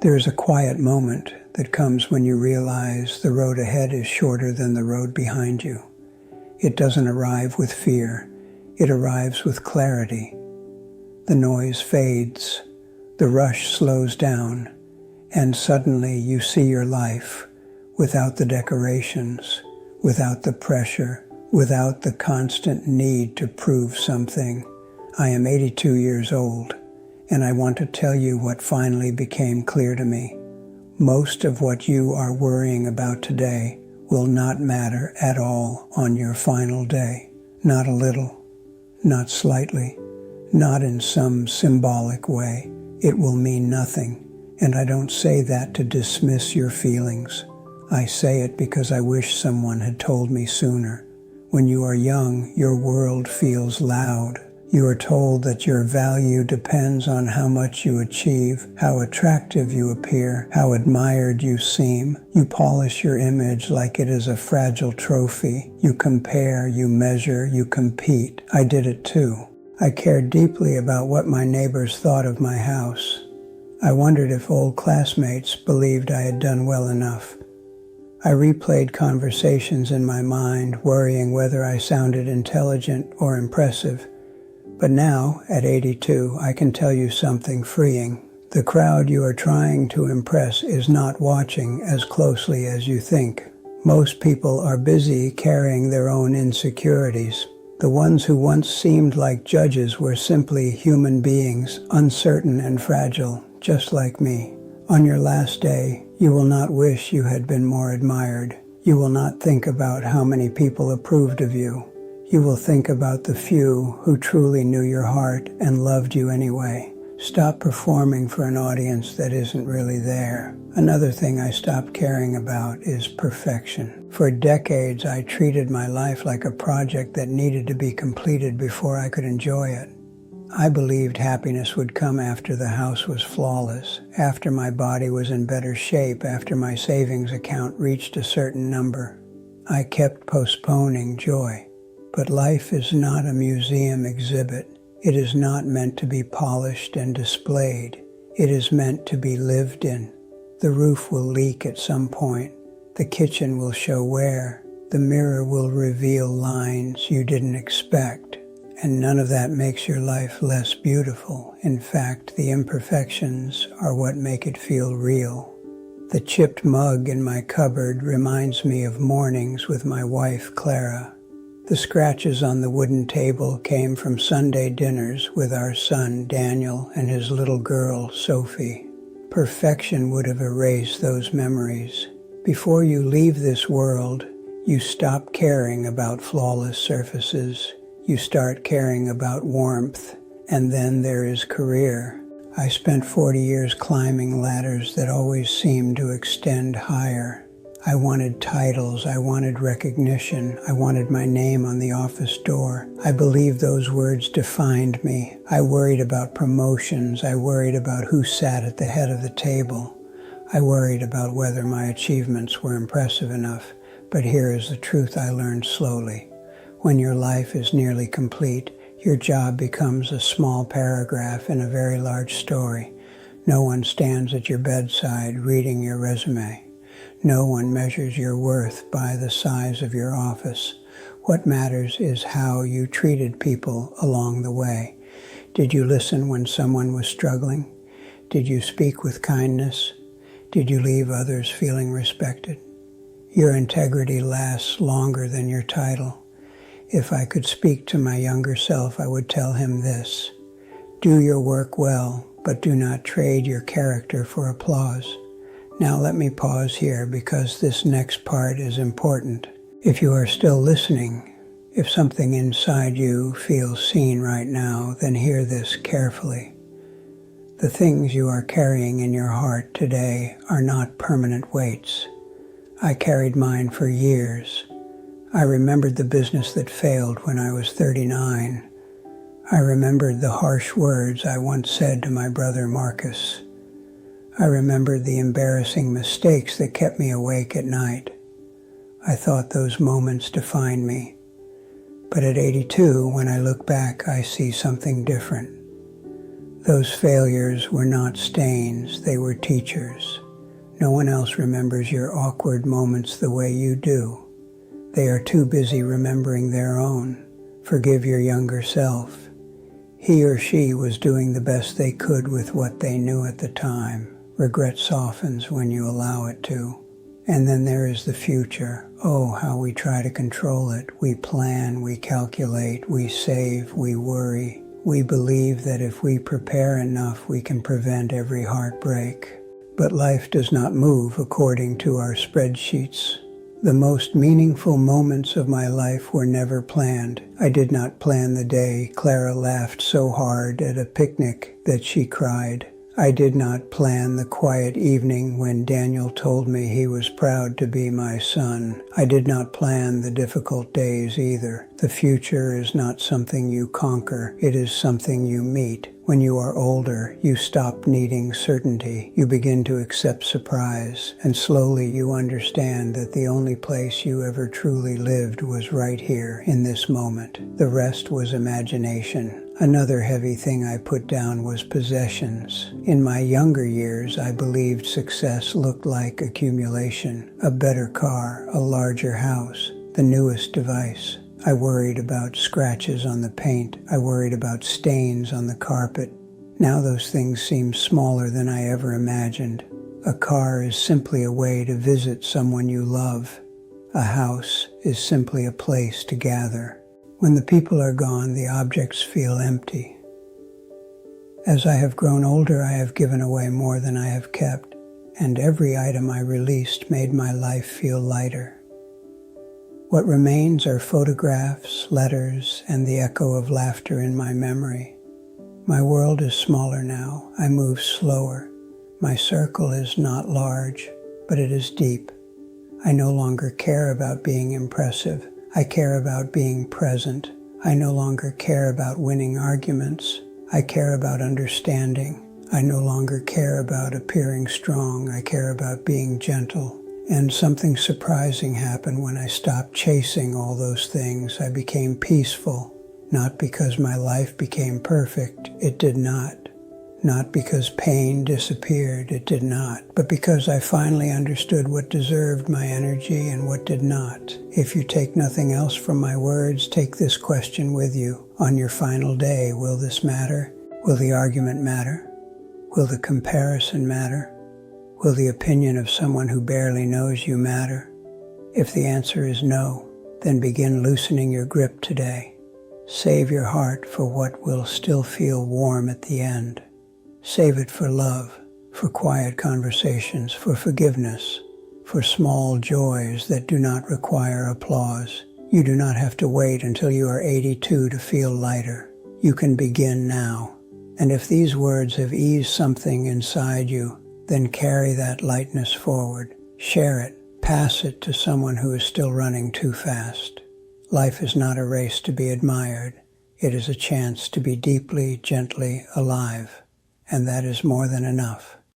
There is a quiet moment that comes when you realize the road ahead is shorter than the road behind you. It doesn't arrive with fear. It arrives with clarity. The noise fades. The rush slows down. And suddenly you see your life without the decorations, without the pressure, without the constant need to prove something. I am 82 years old, and I want to tell you what finally became clear to me. Most of what you are worrying about today will not matter at all on your final day. Not a little, not slightly, not in some symbolic way. It will mean nothing, and I don't say that to dismiss your feelings. I say it because I wish someone had told me sooner. When you are young, your world feels loud. You are told that your value depends on how much you achieve, how attractive you appear, how admired you seem. You polish your image like it is a fragile trophy. You compare, you measure, you compete. I did it too. I cared deeply about what my neighbors thought of my house. I wondered if old classmates believed I had done well enough. I replayed conversations in my mind, worrying whether I sounded intelligent or impressive. But now, at 82, I can tell you something freeing. The crowd you are trying to impress is not watching as closely as you think. Most people are busy carrying their own insecurities. The ones who once seemed like judges were simply human beings, uncertain and fragile, just like me. On your last day, you will not wish you had been more admired. You will not think about how many people approved of you. You will think about the few who truly knew your heart and loved you anyway. Stop performing for an audience that isn't really there. Another thing I stopped caring about is perfection. For decades, I treated my life like a project that needed to be completed before I could enjoy it. I believed happiness would come after the house was flawless, after my body was in better shape, after my savings account reached a certain number. I kept postponing joy. But life is not a museum exhibit. It is not meant to be polished and displayed. It is meant to be lived in. The roof will leak at some point. The kitchen will show wear. The mirror will reveal lines you didn't expect. And none of that makes your life less beautiful. In fact, the imperfections are what make it feel real. The chipped mug in my cupboard reminds me of mornings with my wife, Clara. The scratches on the wooden table came from Sunday dinners with our son, Daniel, and his little girl, Sophie. Perfection would have erased those memories. Before you leave this world, you stop caring about flawless surfaces. You start caring about warmth, and then there is career. I spent 40 years climbing ladders that always seemed to extend higher. I wanted titles, I wanted recognition, I wanted my name on the office door. I believed those words defined me. I worried about promotions, I worried about who sat at the head of the table. I worried about whether my achievements were impressive enough. But here is the truth I learned slowly. When your life is nearly complete, your job becomes a small paragraph in a very large story. No one stands at your bedside reading your resume. No one measures your worth by the size of your office. What matters is how you treated people along the way. Did you listen when someone was struggling? Did you speak with kindness? Did you leave others feeling respected? Your integrity lasts longer than your title. If I could speak to my younger self, I would tell him this: do your work well, but do not trade your character for applause. Now let me pause here because this next part is important. If you are still listening, if something inside you feels seen right now, then hear this carefully. The things you are carrying in your heart today are not permanent weights. I carried mine for years. I remembered the business that failed when I was 39. I remembered the harsh words I once said to my brother Marcus. I remembered the embarrassing mistakes that kept me awake at night. I thought those moments defined me. But at 82, when I look back, I see something different. Those failures were not stains, they were teachers. No one else remembers your awkward moments the way you do. They are too busy remembering their own. Forgive your younger self. He or she was doing the best they could with what they knew at the time. Regret softens when you allow it to. And then there is the future. Oh, how we try to control it. We plan, we calculate, we save, we worry. We believe that if we prepare enough, we can prevent every heartbreak. But life does not move according to our spreadsheets. The most meaningful moments of my life were never planned. I did not plan the day Clara laughed so hard at a picnic that she cried. I did not plan the quiet evening when Daniel told me he was proud to be my son. I did not plan the difficult days either. The future is not something you conquer, it is something you meet. When you are older, you stop needing certainty. You begin to accept surprise, and slowly you understand that the only place you ever truly lived was right here, in this moment. The rest was imagination. Another heavy thing I put down was possessions. In my younger years, I believed success looked like accumulation. A better car, a larger house, the newest device. I worried about scratches on the paint. I worried about stains on the carpet. Now those things seem smaller than I ever imagined. A car is simply a way to visit someone you love. A house is simply a place to gather. When the people are gone, the objects feel empty. As I have grown older, I have given away more than I have kept, and every item I released made my life feel lighter. What remains are photographs, letters, and the echo of laughter in my memory. My world is smaller now. I move slower. My circle is not large, but it is deep. I no longer care about being impressive. I care about being present. I no longer care about winning arguments. I care about understanding. I no longer care about appearing strong. I care about being gentle. And something surprising happened when I stopped chasing all those things. I became peaceful, not because my life became perfect. It did not. Not because pain disappeared. It did not. But because I finally understood what deserved my energy and what did not. If you take nothing else from my words, take this question with you. On your final day, will this matter? Will the argument matter? Will the comparison matter? Will the opinion of someone who barely knows you matter? If the answer is no, then begin loosening your grip today. Save your heart for what will still feel warm at the end. Save it for love, for quiet conversations, for forgiveness, for small joys that do not require applause. You do not have to wait until you are 82 to feel lighter. You can begin now. And if these words have eased something inside you, then carry that lightness forward. Share it. Pass it to someone who is still running too fast. Life is not a race to be admired. It is a chance to be deeply, gently alive. And that is more than enough.